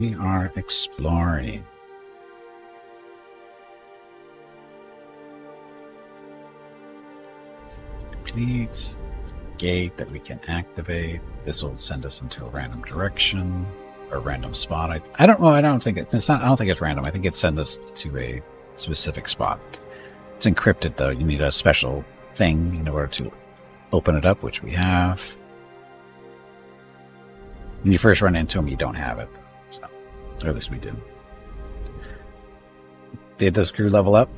We are exploring. Complete gate that we can activate. This will send us into a random direction or random spot. I don't know. I don't think it's not. I don't think it's random. I think it sends us to a specific spot. It's encrypted though. You need a special thing in order to open it up, which we have. When you first run into them, you don't have it. So, or at least we did. Did the crew level up?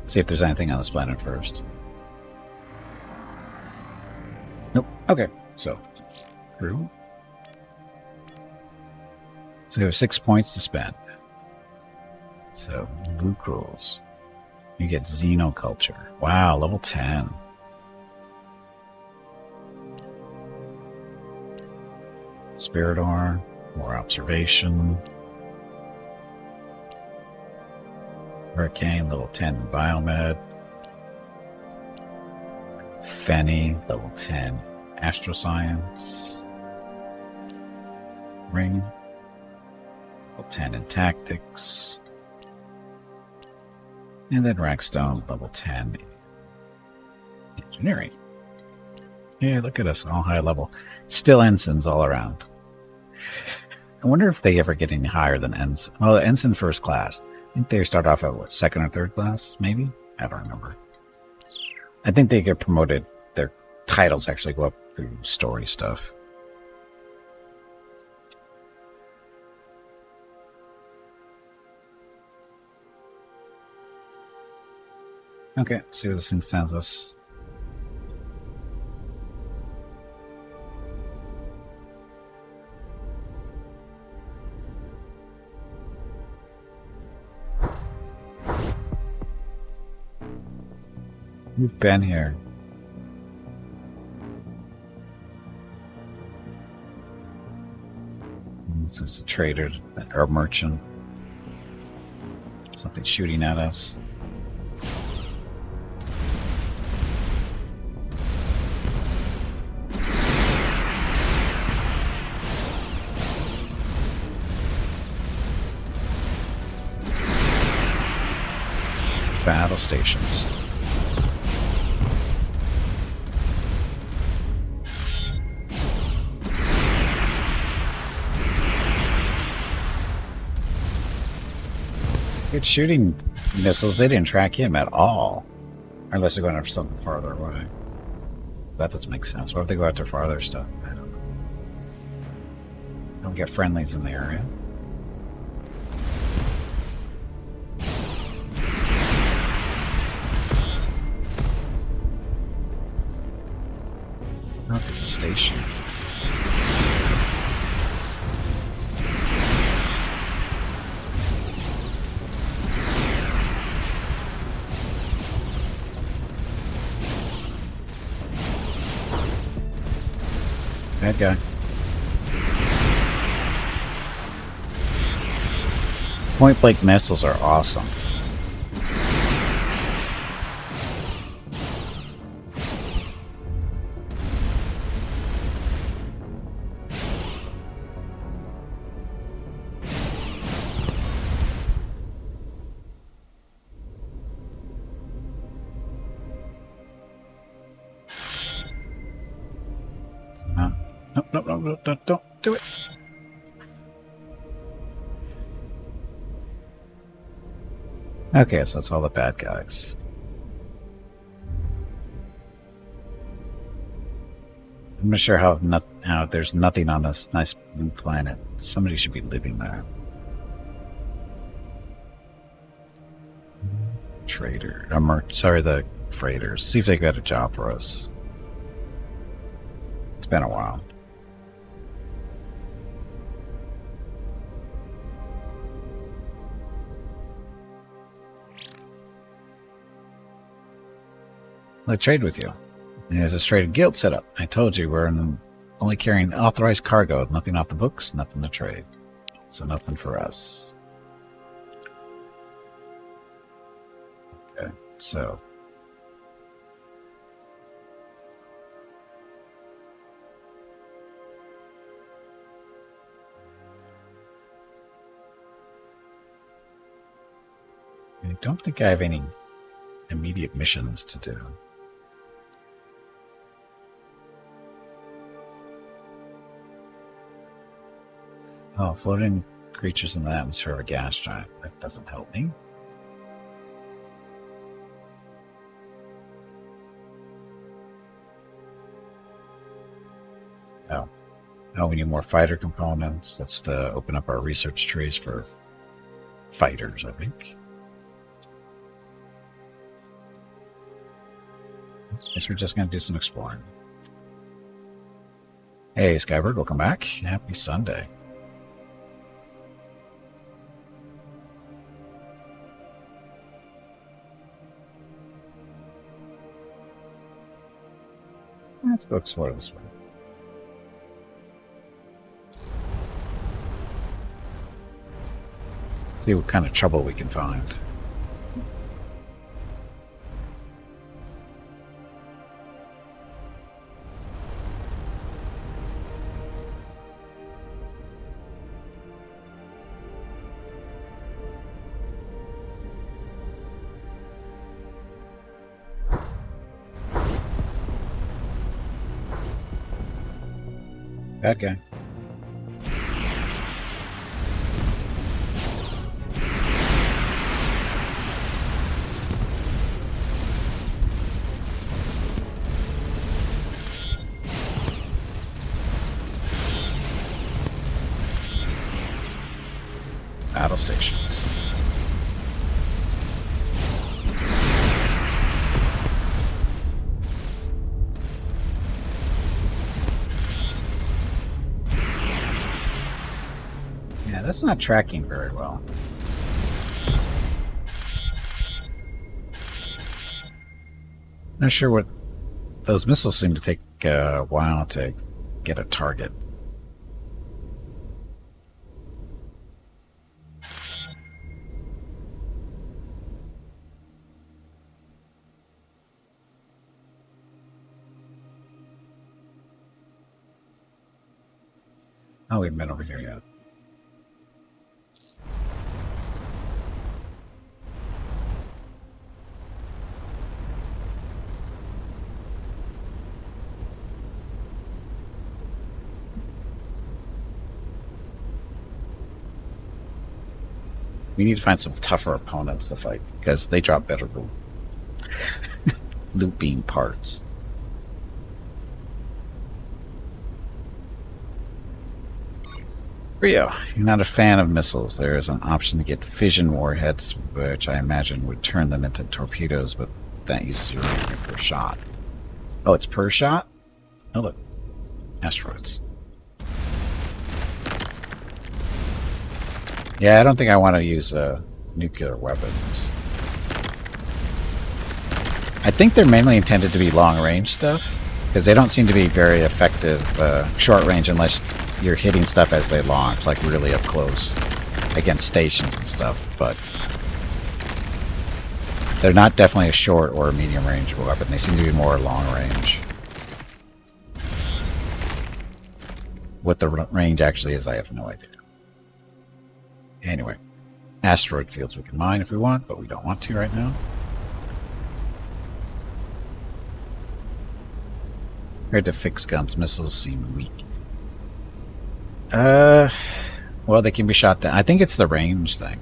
See if there's anything on this planet first. Nope. Okay. So, crew. So we have 6 points to spend. So, Lucrals. You get Xenoculture. Wow, level 10. Spiridor. More observation. Hurricane, level 10 Biomed. Fenny, level 10 Astroscience. Ring, level 10 in Tactics. And then Rackstone, level 10 Engineering. Yeah, look at us, all high level. Still ensigns all around. I wonder if they ever get any higher than ensign. Well, ensign first class. I think they start off at what, second or third class, maybe? I don't remember. I think they get promoted. Their titles actually go up through story stuff. Okay, let's see what this thing sends us. We've been here. This is a trader or a merchant. Something shooting at us. Battle stations. Good shooting missiles. They didn't track him at all. Unless they're going after something farther away. That doesn't make sense. What if they go after farther stuff? I don't know. Don't get friendlies in the area. Oh, it's a station. Bad guy. Point blank missiles are awesome. No, don't do it. Okay, so that's all the bad guys. I'm not sure how there's nothing on this nice blue planet. Somebody should be living there. Trader. Sorry, the freighters. See if they got a job for us. It's been a while. Let's trade with you. There's a traded guild set up. I told you we're only carrying authorized cargo. Nothing off the books, nothing to trade. So nothing for us. Okay, so. I don't think I have any immediate missions to do. Oh, floating creatures in the atmosphere of a gas giant. That doesn't help me. Oh. Oh, we need more fighter components. That's to open up our research trees for fighters, I think. Guess we're just going to do some exploring. Hey, Skybird, welcome back. Happy Sunday. Let's go explore this way. See what kind of trouble we can find. Bad guy. Battle stations. Yeah, that's not tracking very well. Not sure what those missiles seem to take a while to get a target. Oh, we haven't been over here yet. We need to find some tougher opponents to fight because they drop better loot. Loot beam parts. Rio, you're not a fan of missiles. There is an option to get fission warheads, which I imagine would turn them into torpedoes, but that uses uranium per shot. Oh, it's per shot? Oh, look. Asteroids. Yeah, I don't think I want to use nuclear weapons. I think they're mainly intended to be long-range stuff, because they don't seem to be very effective short-range unless you're hitting stuff as they launch, like really up close against stations and stuff, but they're not definitely a short or a medium-range weapon. They seem to be more long-range. What the range actually is, I have no idea. Anyway, asteroid fields we can mine if we want, but we don't want to right now. Compared to fixed guns, missiles seem weak. Well, they can be shot down. I think it's the range thing.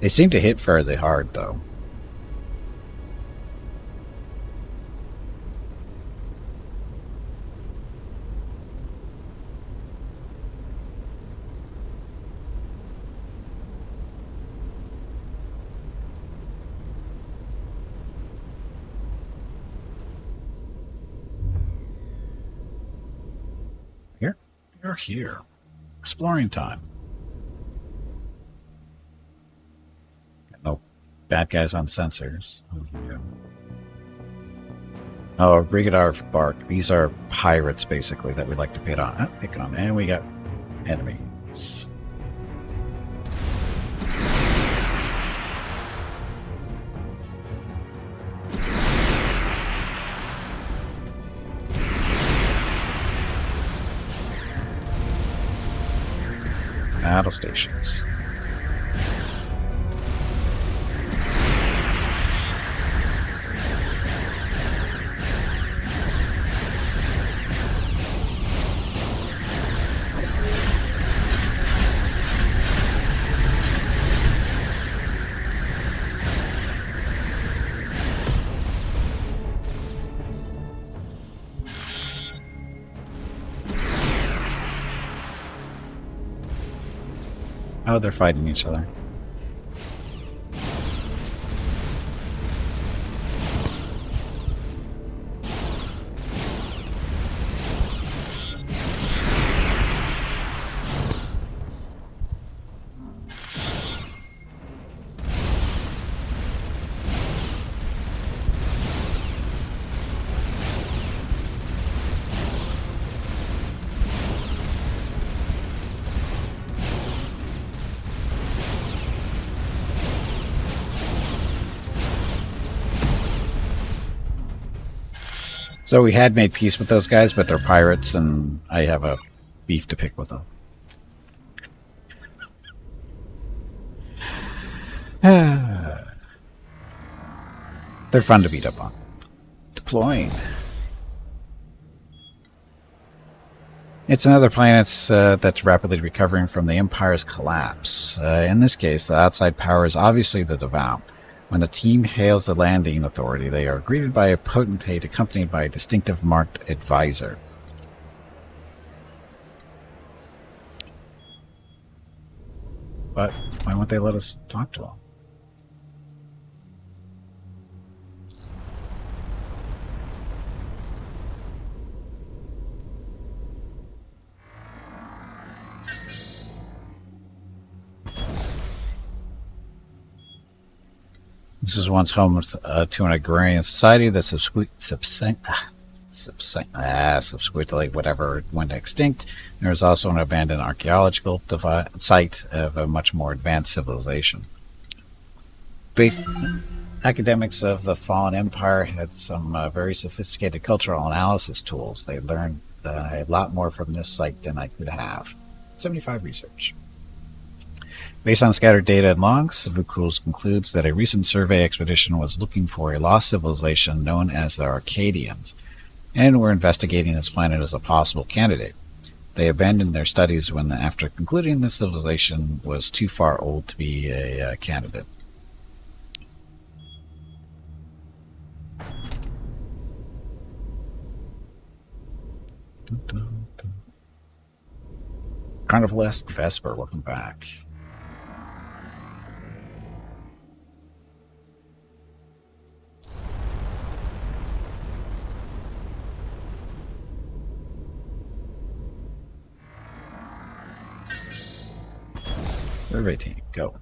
They seem to hit fairly hard, though. You're here. Exploring time. No bad guys on sensors. Oh, Brigadar Bark. These are pirates, basically, that we like to pick on. And we got enemies. battle stations. Oh, they're fighting each other. So we had made peace with those guys, but they're pirates, and I have a beef to pick with them. They're fun to beat up on. Deploying. It's another planet that's rapidly recovering from the Empire's collapse. In this case, the outside power is obviously the Devout. When the team hails the landing authority, they are greeted by a potentate accompanied by a distinctive marked advisor. But why won't they let us talk to him? This was once home to an agrarian society that subsequently whatever went extinct. There was also an abandoned archaeological site of a much more advanced civilization. Academics of the fallen empire had some very sophisticated cultural analysis tools. They learned a lot more from this site than I could have. 75 research. Based on scattered data and logs, Vukuls concludes that a recent survey expedition was looking for a lost civilization known as the Arcadians, and were investigating this planet as a possible candidate. They abandoned their studies when, after concluding the civilization was too far old to be a candidate. Carnivalesque Vesper, welcome back. Survey team, go.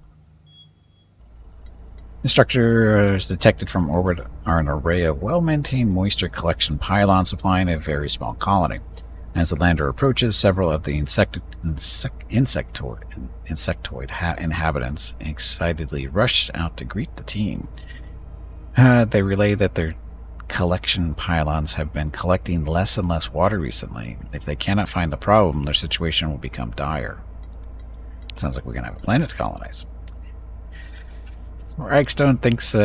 The structures detected from orbit are an array of well-maintained moisture collection pylons supplying a very small colony. As the lander approaches, several of the insectoid inhabitants excitedly rush out to greet the team. They relay that their collection pylons have been collecting less and less water recently. If they cannot find the problem, their situation will become dire. Sounds like we're going to have a planet to colonize. Ragstone thinks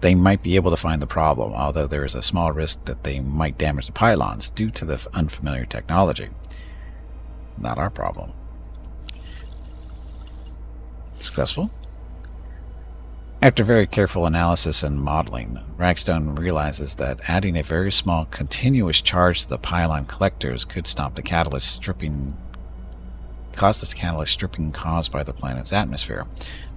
they might be able to find the problem, although there is a small risk that they might damage the pylons due to the unfamiliar technology. Not our problem. Successful? After very careful analysis and modeling, Ragstone realizes that adding a very small continuous charge to the pylon collectors could stop the catalyst stripping caused by the planet's atmosphere.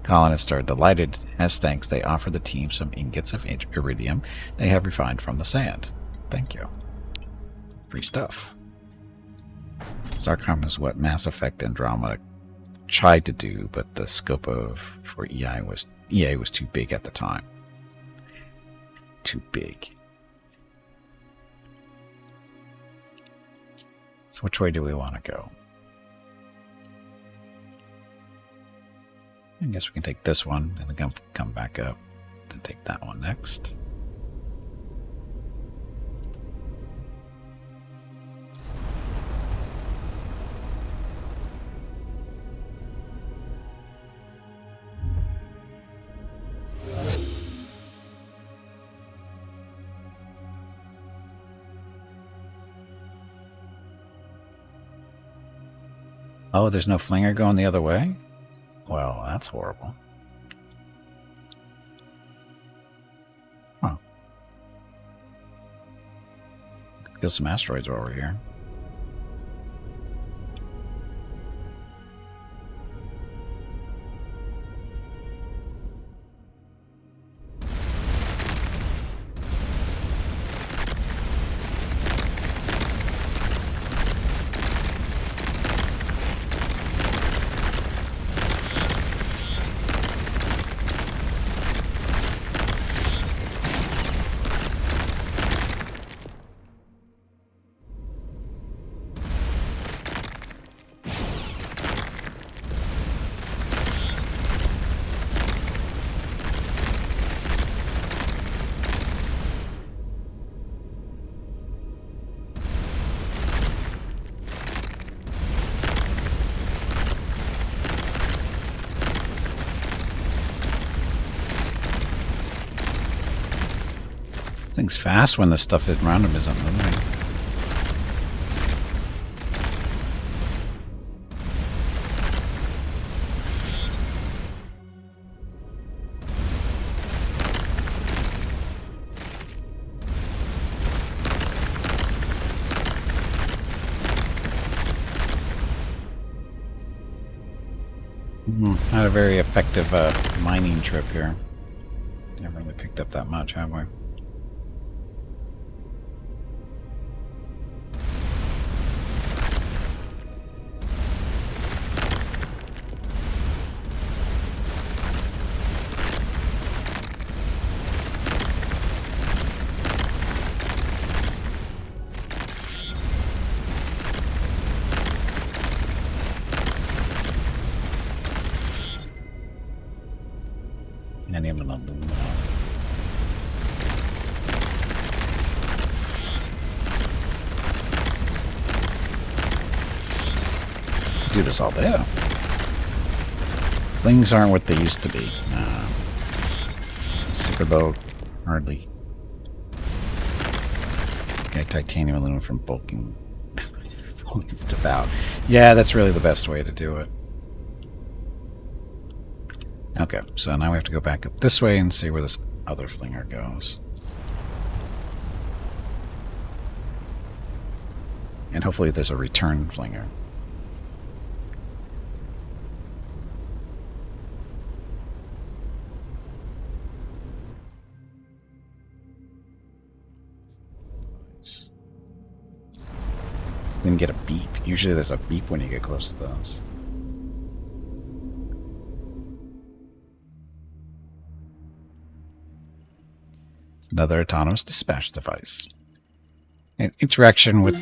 Colonists are delighted. As thanks, they offer the team some ingots of iridium they have refined from the sand. Thank you. Free stuff. Starcom is what Mass Effect Andromeda tried to do, but the scope for EA was too big at the time. Too big. So which way do we want to go? I guess we can take this one and then come back up, then take that one next. Oh, there's no flinger going the other way? Well, that's horrible. Huh. Feel some asteroids over here. Thing's fast when the stuff around him isn't moving. Not a very effective mining trip here. Never really picked up that much, have we? Any of them aluminum. Do this all day. Things aren't what they used to be. Superbow, hardly. Okay, titanium aluminum from bulking. Devout. Yeah, that's really the best way to do it. Okay, so now we have to go back up this way and see where this other flinger goes. And hopefully there's a return flinger. Didn't get a beep. Usually there's a beep when you get close to those. Another autonomous dispatch device. In interaction with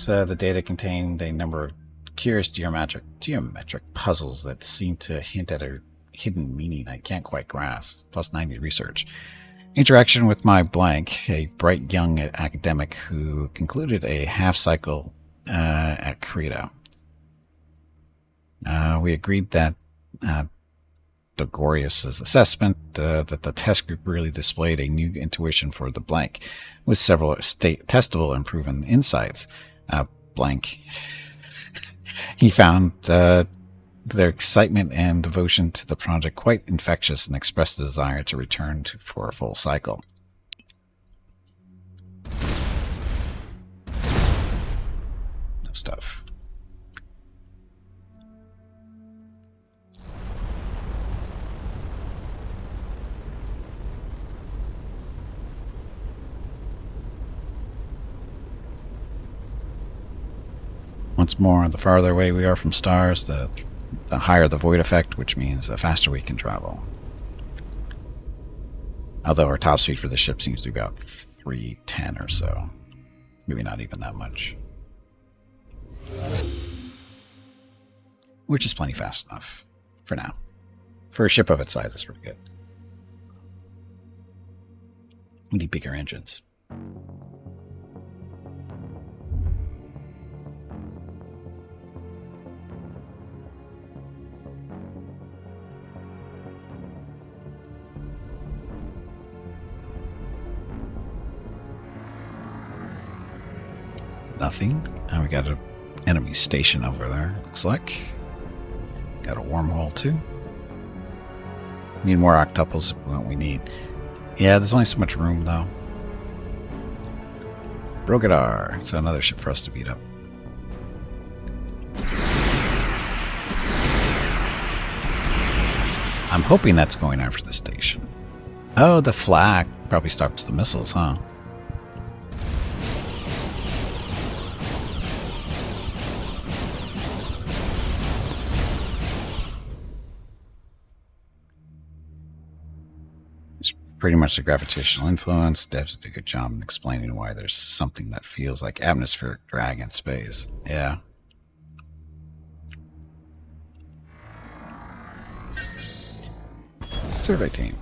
the data contained a number of curious geometric puzzles that seem to hint at a hidden meaning I can't quite grasp. Plus 90 research. Interaction with my blank, a bright young academic who concluded a half cycle at Creta. We agreed that Dogorius's assessment that the test group really displayed a new intuition for the blank, with several testable and proven insights. Blank. He found their excitement and devotion to the project quite infectious and expressed a desire to return for a full cycle. No stuff. Once more, the farther away we are from stars, the higher the void effect, which means the faster we can travel. Although our top speed for the ship seems to be about 310 or so. Maybe not even that much. Which is plenty fast enough for now. For a ship of its size, it's pretty good. We need bigger engines. Nothing. And we got a Enemy station over there, looks like. Got a wormhole too. Need more octuples, what we need. Yeah, there's only so much room though. Brogadar, so another ship for us to beat up. I'm hoping that's going after the station. Oh, the flak probably stops the missiles, huh? It's pretty much the gravitational influence. Devs did a good job in explaining why there's something that feels like atmospheric drag in space. Yeah. Survey team.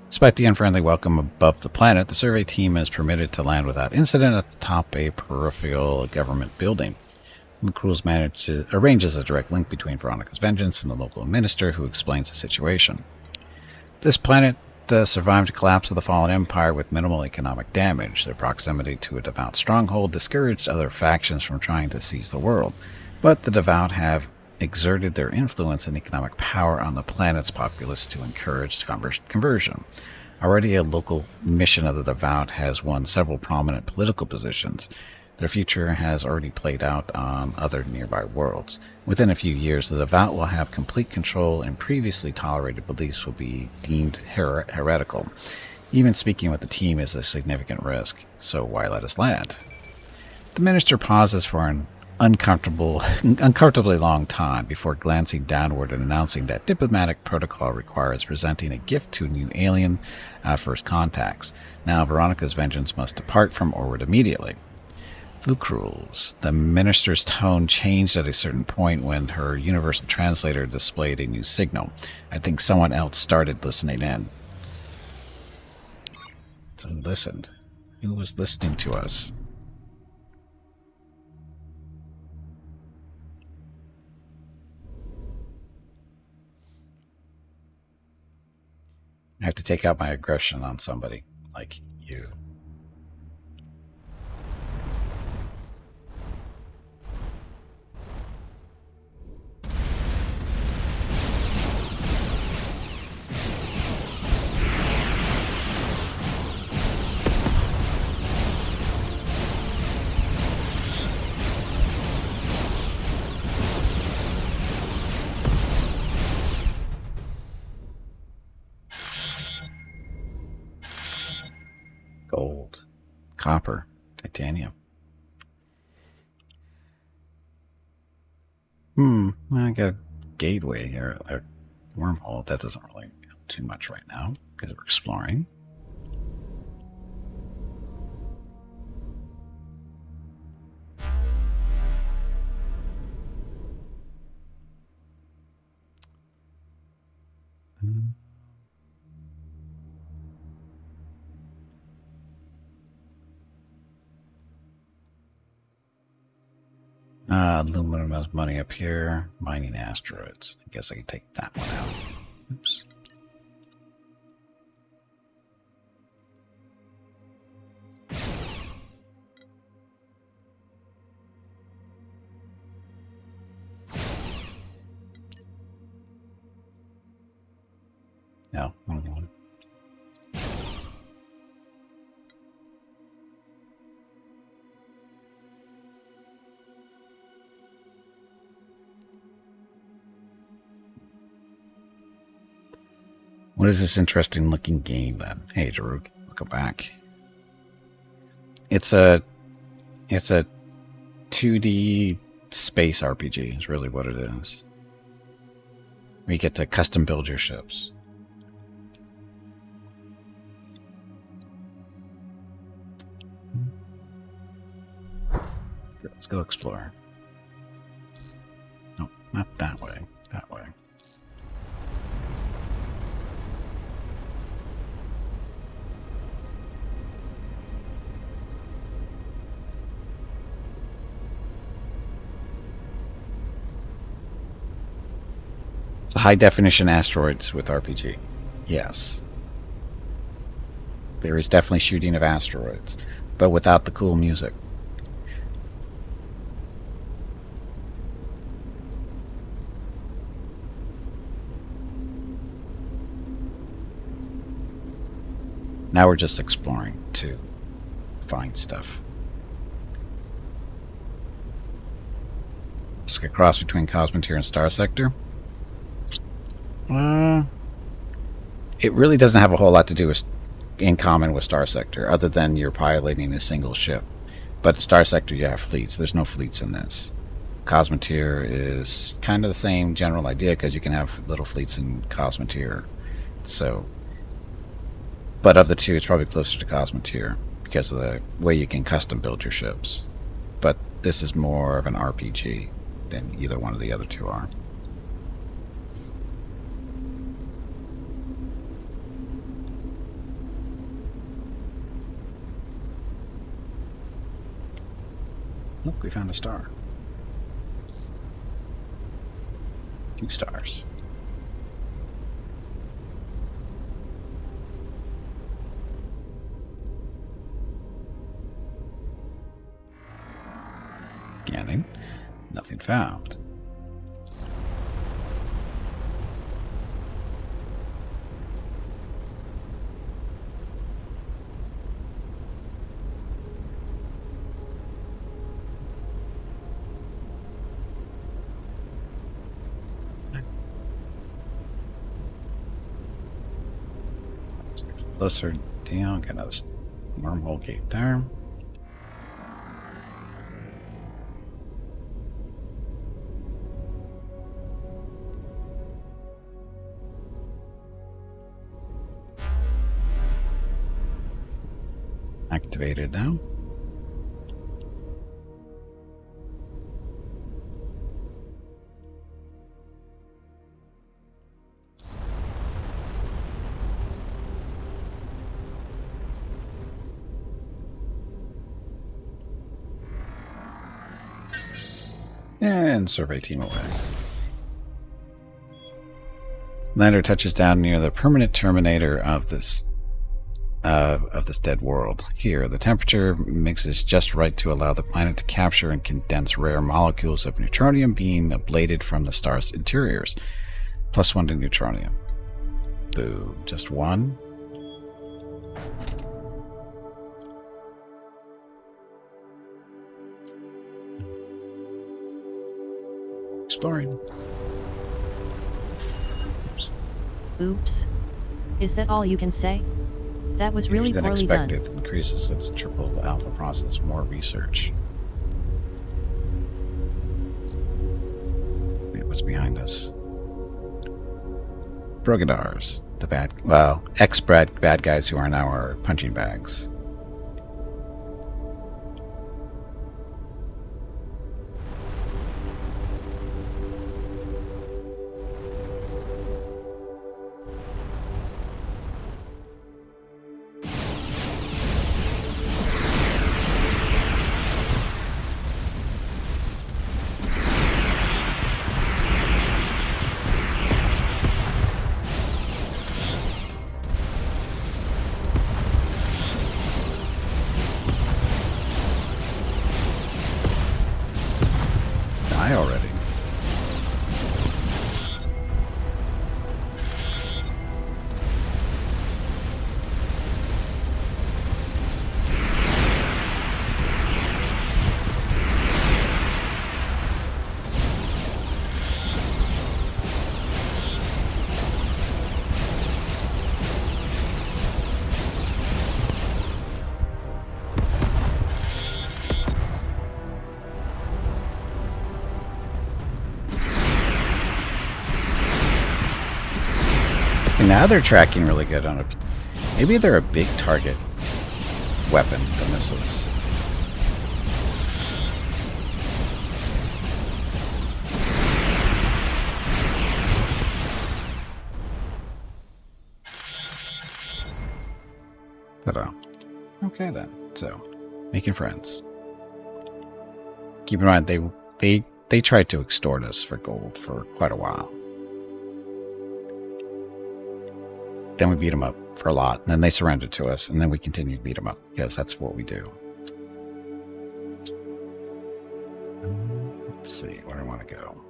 Despite the unfriendly welcome above the planet, the survey team is permitted to land without incident atop a peripheral government building. Lucrules arranges a direct link between Veronica's vengeance and the local minister, who explains the situation. This planet survived the collapse of the fallen empire with minimal economic damage. Their proximity to a devout stronghold discouraged other factions from trying to seize the world, but the devout have exerted their influence and economic power on the planet's populace to encourage conversion. Already a local mission of the devout has won several prominent political positions. Their future has already played out on other nearby worlds. Within a few years, the devout will have complete control, and previously tolerated beliefs will be deemed heretical. Even speaking with the team is a significant risk, so why let us land? The minister pauses for an uncomfortably long time before glancing downward and announcing that diplomatic protocol requires presenting a gift to a new alien at first contacts. Now, Veronica's vengeance must depart from Orwood immediately. Lucrules. The minister's tone changed at a certain point when her universal translator displayed a new signal. I think someone else started listening in. So who listened? Who was listening to us? I have to take out my aggression on somebody like you. Gold, copper, titanium. I got a gateway here, a wormhole. That doesn't really help too much right now because we're exploring. Aluminum has money up here. Mining asteroids. I guess I can take that one out. Oops. No, wrong one. What is this interesting looking game then? Hey, Jaruk, welcome back. It's a 2D space RPG is really what it is. Where you get to custom build your ships. Let's go explore. No, not that way. That way. It's a high-definition asteroids with RPG. Yes. There is definitely shooting of asteroids, but without the cool music. Now we're just exploring to find stuff. Let's get cross between Cosmotier and Star Sector. It really doesn't have a whole lot to do with in common with Star Sector, other than you're piloting a single ship. But Star Sector, you have fleets. There's no fleets in this. Cosmotier is kind of the same general idea because you can have little fleets in Cosmotier. So, but of the two, it's probably closer to Cosmotier because of the way you can custom build your ships. But this is more of an RPG than either one of the other two are. Look, we found a star. 2 stars. Scanning. Nothing found. Closer down, got another wormhole gate there. Activated now. And survey team away. Lander touches down near the permanent terminator of this dead world. Here, the temperature mixes just right to allow the planet to capture and condense rare molecules of neutronium being ablated from the star's interiors. +1 to neutronium. Boo. Just 1? Exploring. Oops. Oops. Is that all you can say? That was really poorly done. Expected. Increases its triple alpha process. More research. Wait, what's behind us? Brogadars. The ex-bad guys who are now our punching bags. Already. Now they're tracking really good on it. Maybe they're a big target weapon, the missiles. Ta-da. Okay then. So, making friends. Keep in mind they tried to extort us for gold for quite a while. Then we beat them up for a lot, and then they surrendered to us, and then we continue to beat them up, because that's what we do. Let's see, where do I want to go?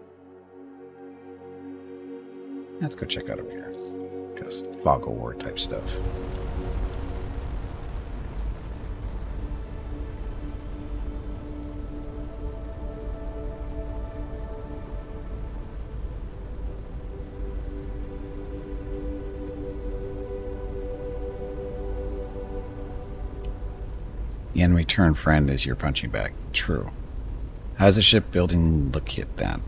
Let's go check out over here, because fog of war type stuff. The in return friend is your punching bag. True. How's the shipbuilding look hit then?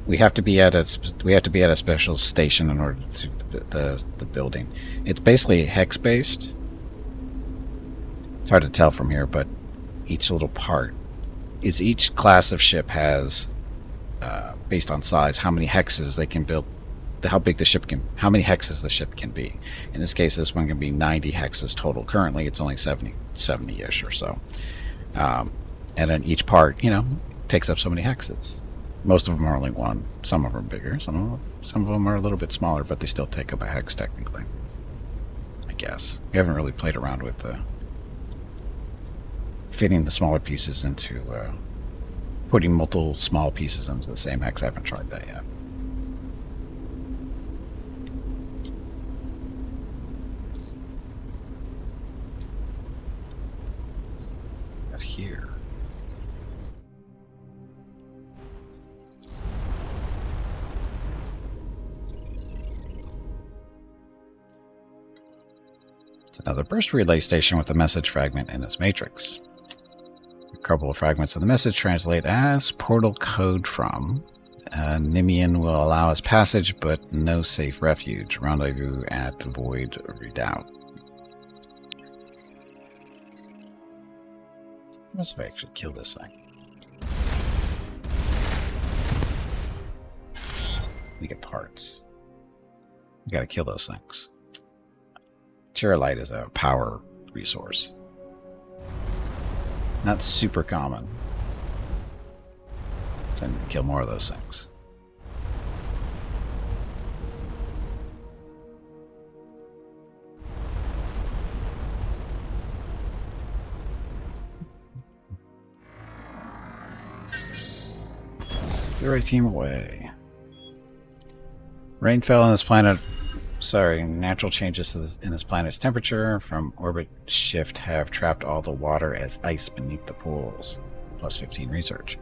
We have to be at a special station in order to the building. It's basically hex based. It's hard to tell from here, but each little part is each class of ship has, based on size, how many hexes they can build, how big the ship can, how many hexes the ship can be. In this case, this one can be 90 hexes total. Currently, it's only 70-ish or so. And then each part, takes up so many hexes. Most of them are only one. Some of them are bigger. Some of them are a little bit smaller, but they still take up a hex technically. I guess. We haven't really played around with fitting the smaller pieces into putting multiple small pieces into the same hex. I haven't tried that yet. But here. It's another burst relay station with a message fragment in its matrix. A couple of fragments of the message translate as portal code from Nimian will allow us passage, but no safe refuge. Rendezvous at Void Redoubt. I must have actually killed this thing. We get parts. We gotta kill those things. Chirolite is a power resource. Not super common. So I need to kill more of those things. The right team away. Rain fell on this planet. Natural changes in this planet's temperature from orbit shift have trapped all the water as ice beneath the pools. Plus 15 research.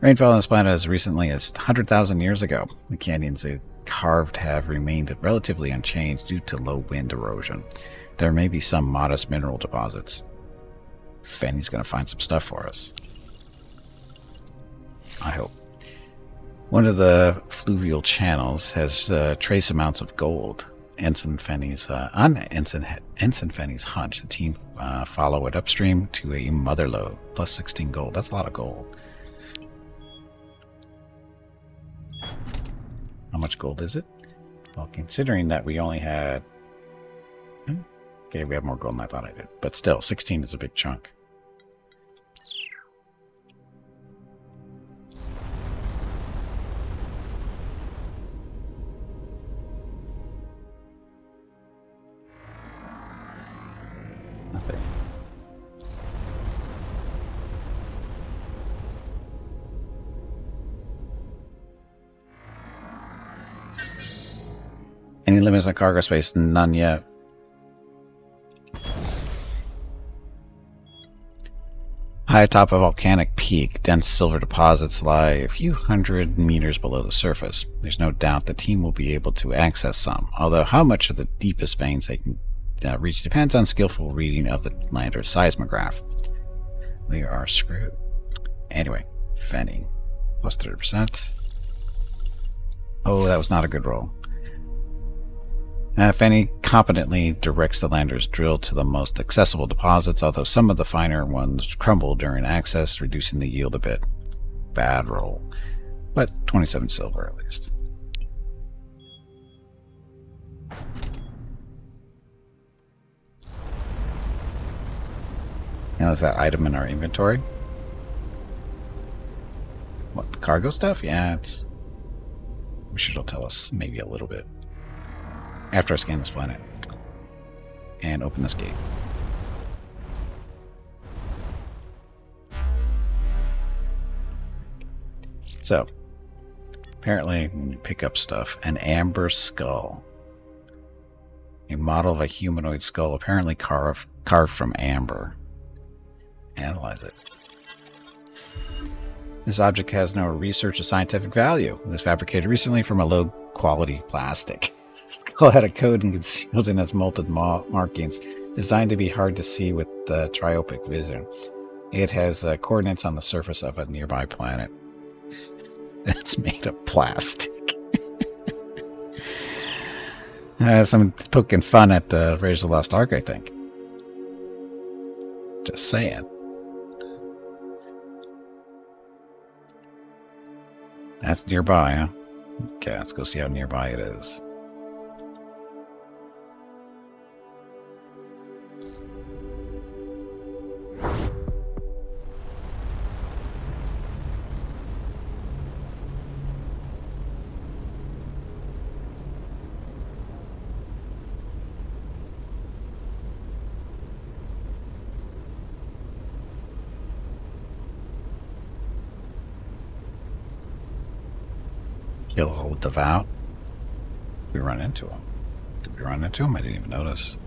Rainfall on this planet as recently as 100,000 years ago. The canyons it carved have remained relatively unchanged due to low wind erosion. There may be some modest mineral deposits. Fanny's going to find some stuff for us. I hope. One of the fluvial channels has trace amounts of gold. Ensign Fanny's on Ensign Fanny's hunch, the team follow it upstream to a mother lode. Plus 16 gold. That's a lot of gold. How much gold is it? Well, considering that we only had... Okay, we have more gold than I thought I did. But still, 16 is a big chunk. Nothing. Any limits on cargo space? None yet. High atop a volcanic peak, dense silver deposits lie a few hundred meters below the surface. There's no doubt the team will be able to access some, although how much of the deepest veins they can reach depends on skillful reading of the lander's seismograph. We are screwed. Anyway, Fanny. Plus 30%. Oh, that was not a good roll. Fanny competently directs the lander's drill to the most accessible deposits, although some of the finer ones crumble during access, reducing the yield a bit. Bad roll. But 27 silver at least. Now is that item in our inventory? What, the cargo stuff? Yeah, it's... I'm sure it'll tell us maybe a little bit. After I scan this planet. And open this gate. So, apparently when you pick up stuff, an amber skull. A model of a humanoid skull apparently carved from amber. Analyze it. This object has no research or scientific value. It was fabricated recently from a low-quality plastic. The skull had a code and concealed in its molten markings Designed to be hard to see with the triopic vision, it has coordinates on the surface of a nearby planet. It's made of plastic. Someone's poking fun at Raiders of the Lost Ark, I think. Just saying. That's nearby, huh? Okay, let's go see how nearby it is. Kill a whole devout. We run into him. Did we run into him? I didn't even notice.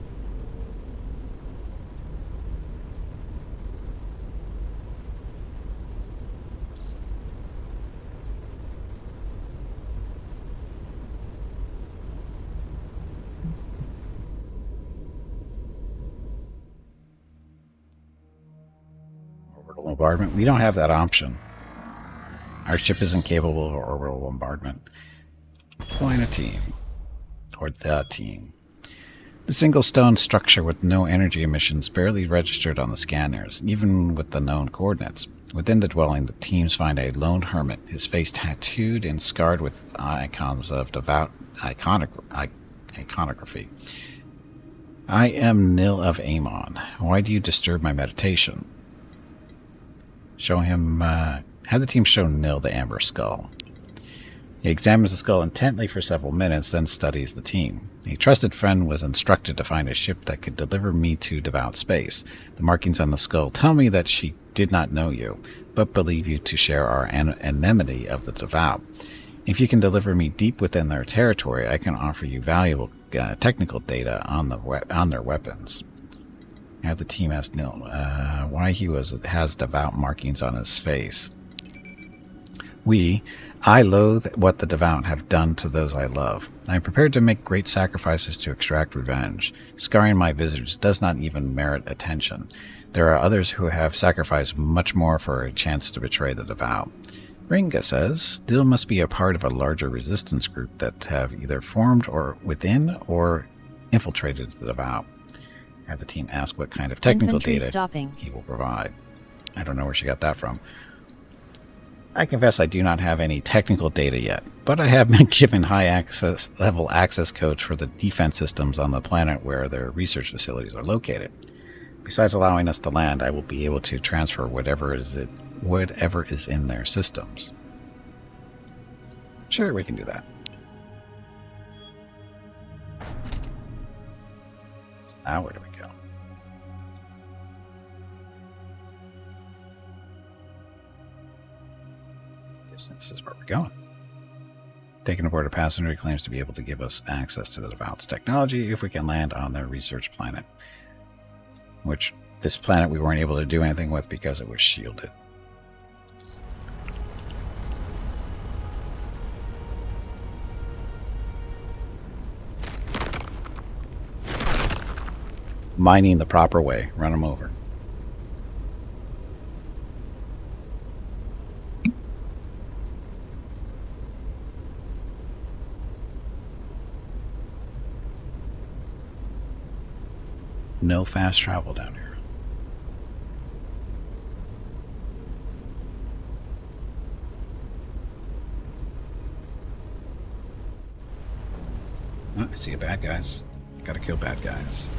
Orbital bombardment. We don't have that option. Our ship isn't capable of orbital bombardment. Join a team. Or the team. The single stone structure with no energy emissions barely registered on the scanners, even with the known coordinates. Within the dwelling, the teams find a lone hermit, his face tattooed and scarred with icons of devout iconography. I am Nil of Amon. Why do you disturb my meditation? Show him... have the team show Nil the amber skull. He examines the skull intently for several minutes, then studies the team. A trusted friend was instructed to find a ship that could deliver me to devout space. The markings on the skull tell me that she did not know you, but believe you to share our enmity of the devout. If you can deliver me deep within their territory, I can offer you valuable technical data on their weapons. Have the team ask Nil why he has devout markings on his face. I loathe what the devout have done to those I love. I am prepared to make great sacrifices to extract revenge. Scarring my visitors does not even merit attention. There are others who have sacrificed much more for a chance to betray the devout. Ringa says, still must be a part of a larger resistance group that have either formed or within or infiltrated the devout. Have the team ask what kind of technical data he will provide. I don't know where she got that from. I confess I do not have any technical data yet, but I have been given high level access codes for the defense systems on the planet where their research facilities are located. Besides allowing us to land, I will be able to transfer whatever is in their systems. Sure, we can do that. Now where do we go? This is where we're going. Taking aboard a passenger, he claims to be able to give us access to the Devout's technology if we can land on their research planet. Which, this planet we weren't able to do anything with because it was shielded. Mining the proper way. Run them over. No fast travel down here. Oh, I see a bad guys. Gotta kill bad guys.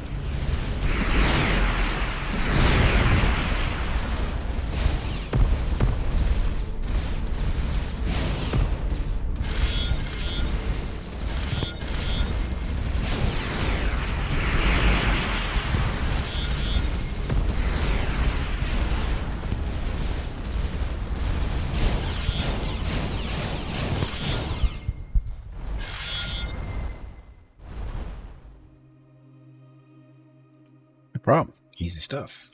No problem. Easy stuff.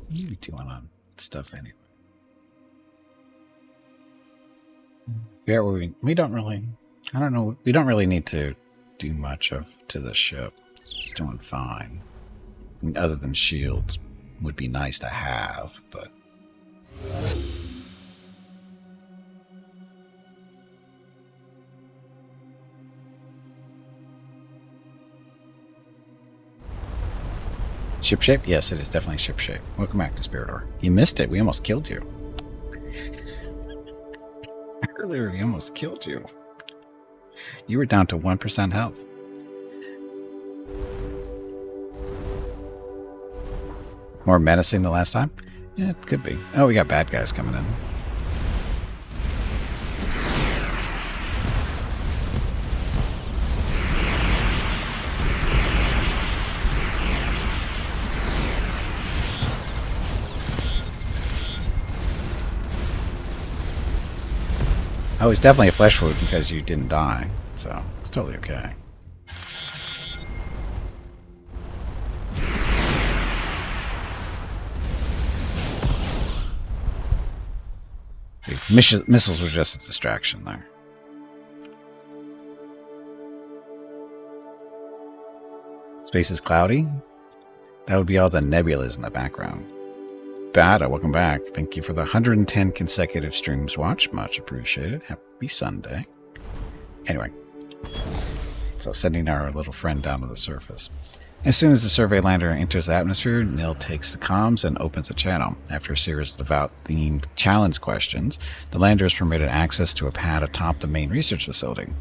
You doing on stuff anyway. Yeah, we don't really. I don't know. We don't really need to do much to the ship. It's doing fine. I mean, other than shields, would be nice to have, but. Ship shape? Yes, it is definitely ship shape. Welcome back to Spiridor. You missed it. We almost killed you. Earlier, we almost killed you. You were down to 1% health. More menacing than last time? Yeah, it could be. Oh, we got bad guys coming in. Oh, it's definitely a flesh wound because you didn't die, so it's totally okay. The missiles were just a distraction there. Space is cloudy? That would be all the nebulas in the background. Bada, welcome back. Thank you for the 110 consecutive streams watched. Much appreciated. Happy Sunday. Anyway, so sending our little friend down to the surface. As soon as the survey lander enters the atmosphere, Nil takes the comms and opens a channel. After a series of devout-themed challenge questions, the lander is permitted access to a pad atop the main research facility.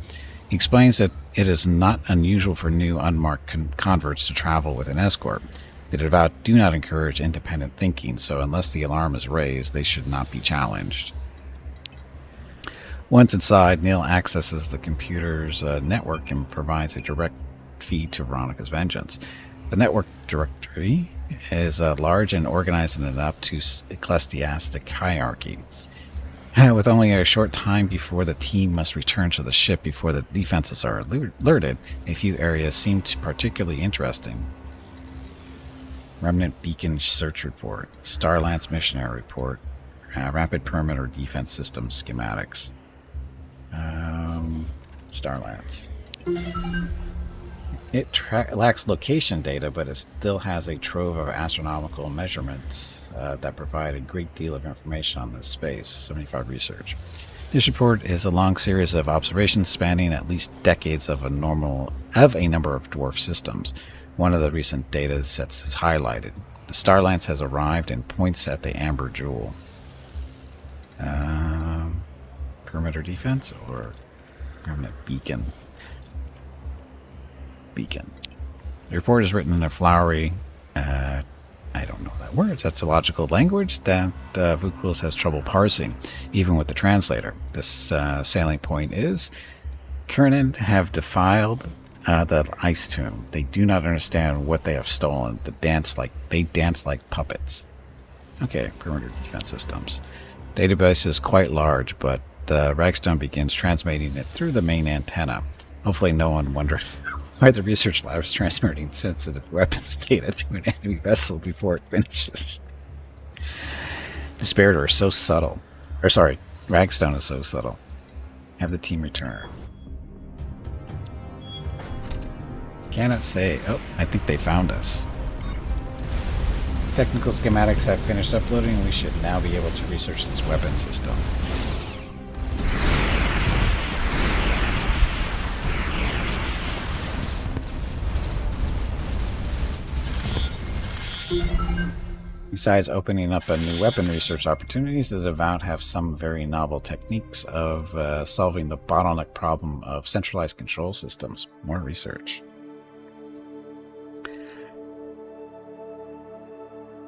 He explains that it is not unusual for new unmarked converts to travel with an escort. The devout do not encourage independent thinking, so unless the alarm is raised, they should not be challenged. Once inside, Neil accesses the computer's network and provides a direct feed to Veronica's vengeance. The network directory is large and organized in an obtuse ecclesiastic hierarchy. With only a short time before the team must return to the ship before the defenses are alerted, a few areas seem particularly interesting. Remnant Beacon Search Report, Starlance Missionary Report, Rapid Perimeter Defense System Schematics. Starlance. It lacks location data, but it still has a trove of astronomical measurements that provide a great deal of information on this space. 75 research. This report is a long series of observations spanning at least decades of a number of dwarf systems. One of the recent data sets is highlighted. The Starlance has arrived and points at the Amber Jewel. Perimeter defense or permanent beacon? Beacon. The report is written in a flowery, I don't know that word. That's a logical language that Vukuls has trouble parsing, even with the translator. This salient point is, Kiernan have defiled the ice tomb. They do not understand what they have stolen. They dance like puppets. Okay, perimeter defense systems. Database is quite large, but the Ragstone begins transmitting it through the main antenna. Hopefully no one wondered why the research lab is transmitting sensitive weapons data to an enemy vessel before it finishes. Despairdor is so subtle. Ragstone is so subtle. Have the team return. Cannot say. Oh, I think they found us. Technical schematics have finished uploading, and we should now be able to research this weapon system. Besides opening up a new weapon research opportunities, the Devout have some very novel techniques of solving the bottleneck problem of centralized control systems. More research.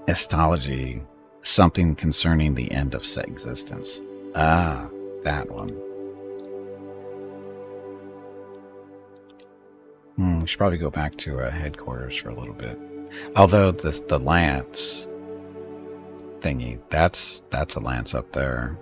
Estology, something concerning the end of existence. Ah, that one. We should probably go back to headquarters for a little bit. Although the lance thingy, that's a lance up there.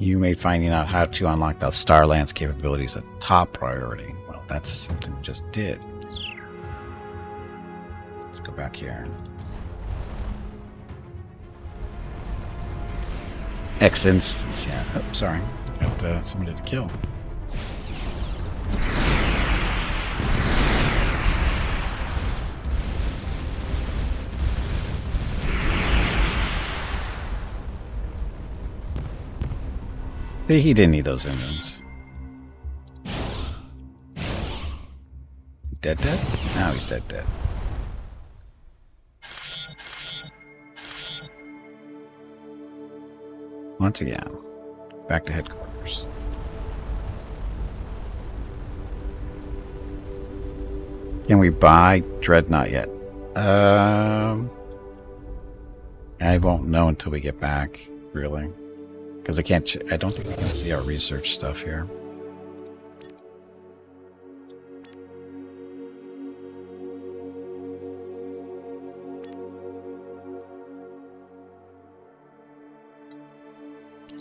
You made finding out how to unlock the Starlands capabilities a top priority. Well, that's something we just did. Let's go back here. X instance, yeah. Oh, sorry. Got somebody to kill. See, he didn't need those engines. Dead? Now he's dead. Once again, back to headquarters. Can we buy Dreadnought yet? I won't know until we get back, really. Because I can't, I don't think we can see our research stuff here.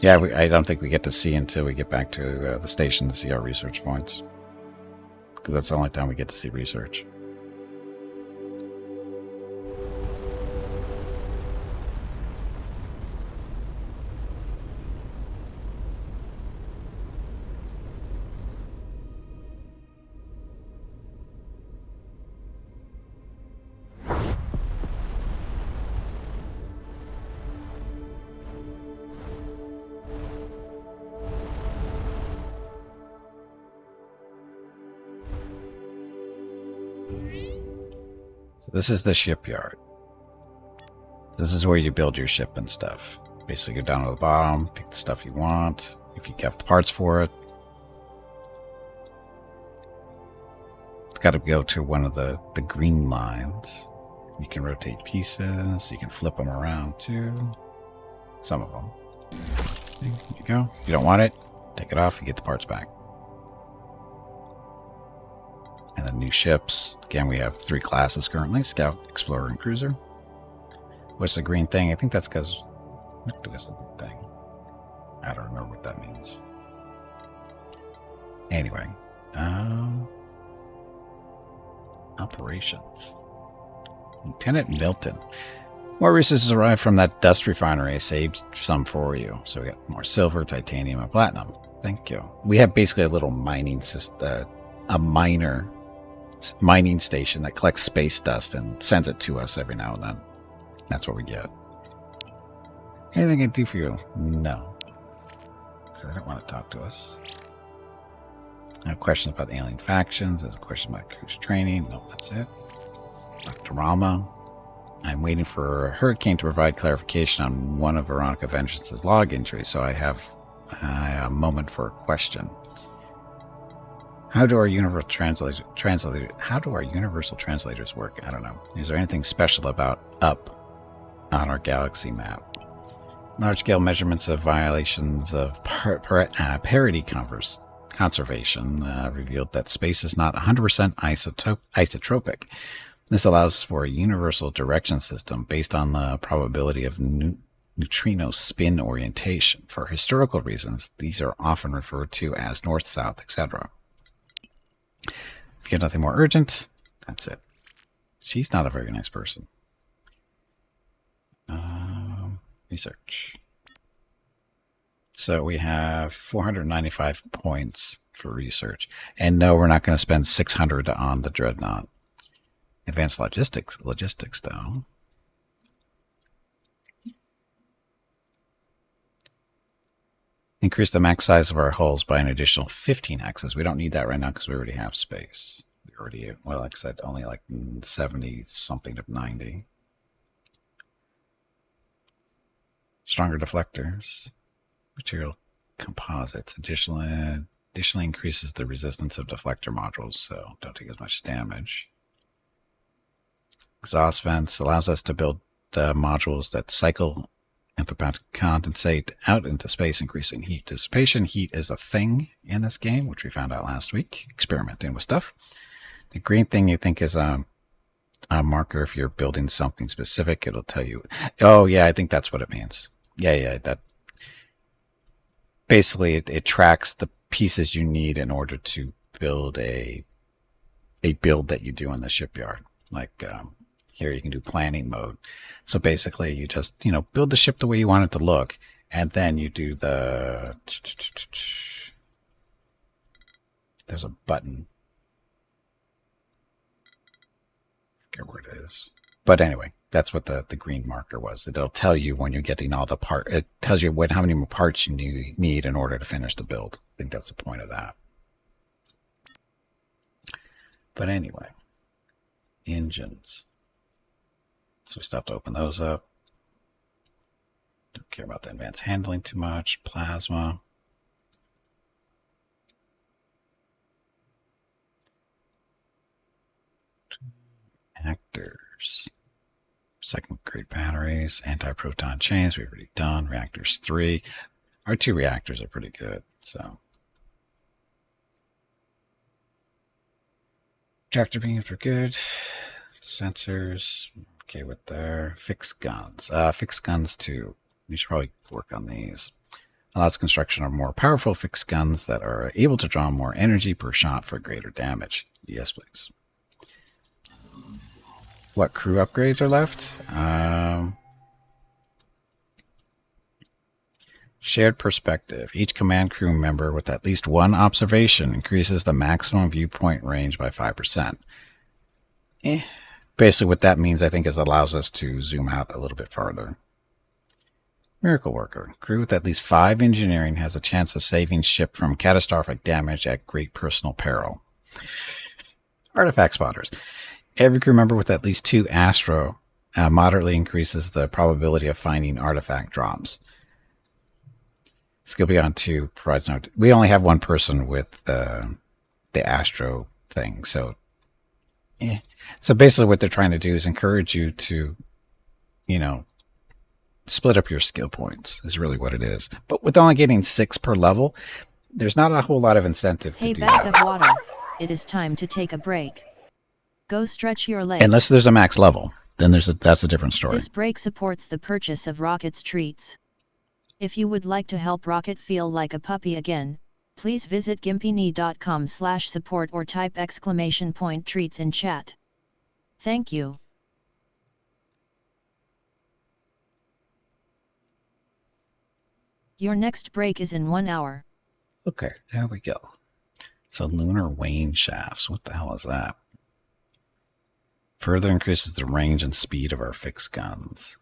Yeah, I don't think we get to see until we get back to the station to see our research points. Because that's the only time we get to see research. This is the shipyard. This is where you build your ship and stuff. Basically, go down to the bottom, pick the stuff you want, if you have the parts for it. It's got to go to one of the green lines. You can rotate pieces, you can flip them around too. Some of them. There you go. If you don't want it, take it off, you get the parts back. And then new ships. Again, we have 3 classes currently. Scout, Explorer, and Cruiser. What's the green thing? I think that's because... What's the green thing? I don't remember what that means. Anyway. Operations. Lieutenant Milton. More resources arrived from that dust refinery. I saved some for you. So we got more silver, titanium, and platinum. Thank you. We have basically a little mining system, a mining station that collects space dust and sends it to us every now and then. That's what we get. Anything I can do for you? No. So they don't want to talk to us. I have questions about alien factions. There's a question about cruise training. No, that's it. Dr. Rama. I'm waiting for Hurricane to provide clarification on one of Veronica Vengeance's log entries, so I have a moment for a question. How do our universal translators work? I don't know. Is there anything special about up on our galaxy map? Large-scale measurements of violations of parity conservation revealed that space is not 100% isotropic. This allows for a universal direction system based on the probability of neutrino spin orientation. For historical reasons, these are often referred to as north-south, etc. If you get nothing more urgent, that's it. She's not a very nice person. Research. So we have 495 points for research. And no, we're not going to spend 600 on the Dreadnought. Advanced logistics though. Increase the max size of our hulls by an additional 15 axes. We don't need that right now because we already have space. We already, well, like I said, only like 70 something to 90. Stronger deflectors. Material composites. Additionally increases the resistance of deflector modules, so don't take as much damage. Exhaust vents allows us to build modules that cycle anthropotic condensate out into space, increasing heat dissipation. Heat is a thing in this game, which we found out last week, experimenting with stuff. The green thing you think is a marker. If you're building something specific, it'll tell you. Oh, yeah, I think that's what it means. Yeah, that. basically it tracks the pieces you need in order to build a build that you do in the shipyard. Like here, you can do planning mode. So basically, you just build the ship the way you want it to look, and then you do the. There's a button. I forget where it is. But anyway, that's what the green marker was. It'll tell you when you're getting all the part. It tells you how many more parts you need in order to finish the build. I think that's the point of that. But anyway, engines. So we still have to open those up. Don't care about the advanced handling too much. Plasma. Reactors. Second grade batteries. Anti-proton chains. We've already done. Reactors 3. Our 2 reactors are pretty good. So. Tractor beams are good. Sensors. Okay with there. Fixed guns. Fixed guns 2. We should probably work on these. Allows construction of more powerful fixed guns that are able to draw more energy per shot for greater damage. Yes, please. What crew upgrades are left? Shared perspective. Each command crew member with at least one observation increases the maximum viewpoint range by 5%. Basically what that means, I think, is it allows us to zoom out a little bit farther. Miracle Worker. Crew with at least 5 engineering has a chance of saving ship from catastrophic damage at great personal peril. Artifact Spotters. Every crew member with at least 2 Astro moderately increases the probability of finding artifact drops. Skill Beyond 2 provides no... We only have one person with the Astro thing, so... So basically what they're trying to do is encourage you to, split up your skill points is really what it is. But with only getting 6 per level, there's not a whole lot of incentive to do that. Hey, bag of water. It is time to take a break. Go stretch your legs. Unless there's a max level, then that's a different story. This break supports the purchase of Rocket's treats. If you would like to help Rocket feel like a puppy again, please visit gimpini.com/support or type !treats in chat. Thank you. Your next break is in 1 hour. Okay, there we go. So lunar wane shafts. What the hell is that? Further increases the range and speed of our fixed guns.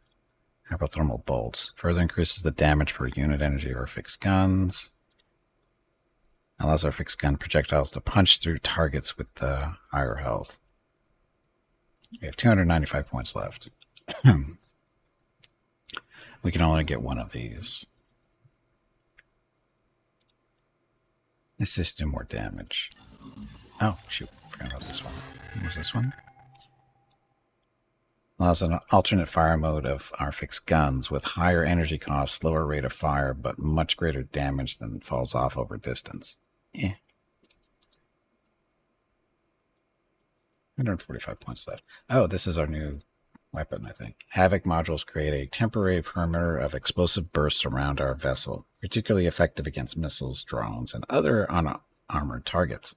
Hyperthermal bolts. Further increases the damage per unit energy of our fixed guns. Allows our fixed gun projectiles to punch through targets with higher health. We have 295 points left. We can only get one of these. Let's just do more damage. Oh, shoot. Forgot about this one. Where's this one? Allows an alternate fire mode of our fixed guns with higher energy cost, slower rate of fire, but much greater damage than falls off over distance. 145 points left. Oh, this is our new weapon, I think. Havoc modules create a temporary perimeter of explosive bursts around our vessel, particularly effective against missiles, drones, and other unarmored targets.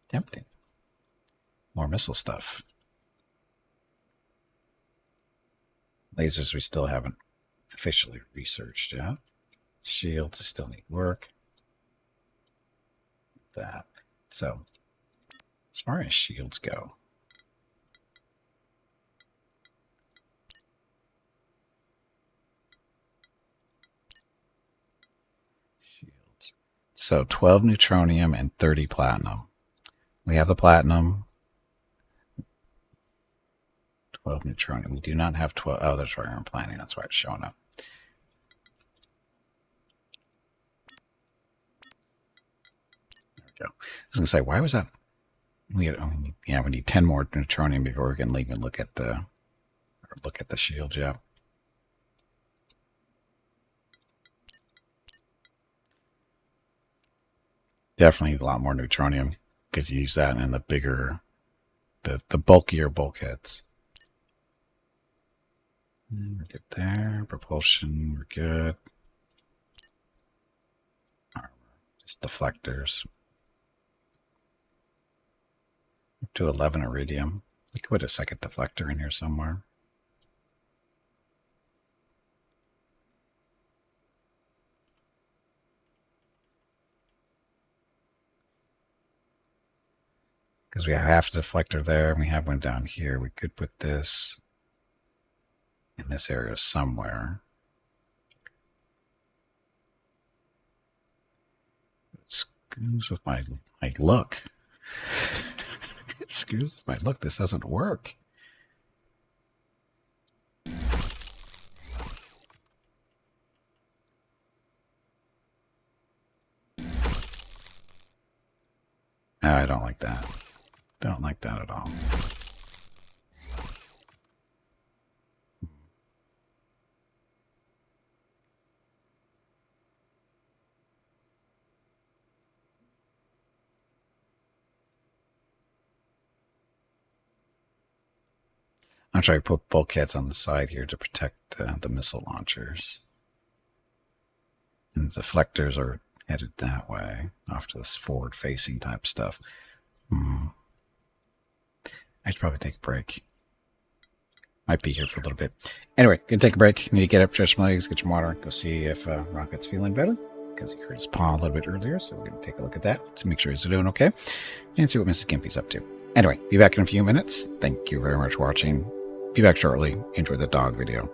Tempting. More missile stuff. Lasers we still haven't officially researched yet. Shields still need work. That. So, as far as shields go, shields. So 12 neutronium and 30 platinum. We have the platinum. 12 neutronium. We do not have 12. Oh, that's right. I'm planning. That's why it's showing up. There we go. I was going to say, why was that? We need 10 more neutronium before we can even look at the shield. Yeah. Definitely a lot more neutronium because you use that in the bigger, the bulkier bulkheads. We're good there. Propulsion, we're good. Armor, just deflectors. Up to 11 iridium. We could put a second deflector in here somewhere. Because we have half a deflector there, and we have one down here. We could put this in this area somewhere. It screws with my look. It screws with my look. This doesn't work. I don't like that. Don't like that at all. I'm trying to put bulkheads on the side here to protect the missile launchers. And the deflectors are headed that way, off to this forward-facing type stuff. I should probably take a break. Might be here for a little bit. Anyway, gonna take a break. Need to get up, stretch my legs, get some water, go see if Rocket's feeling better. Because he hurt his paw a little bit earlier, so we're going to take a look at that to make sure he's doing okay. And see what Mrs. Gimpy's up to. Anyway, be back in a few minutes. Thank you very much for watching. Be back shortly. Enjoy the dog video.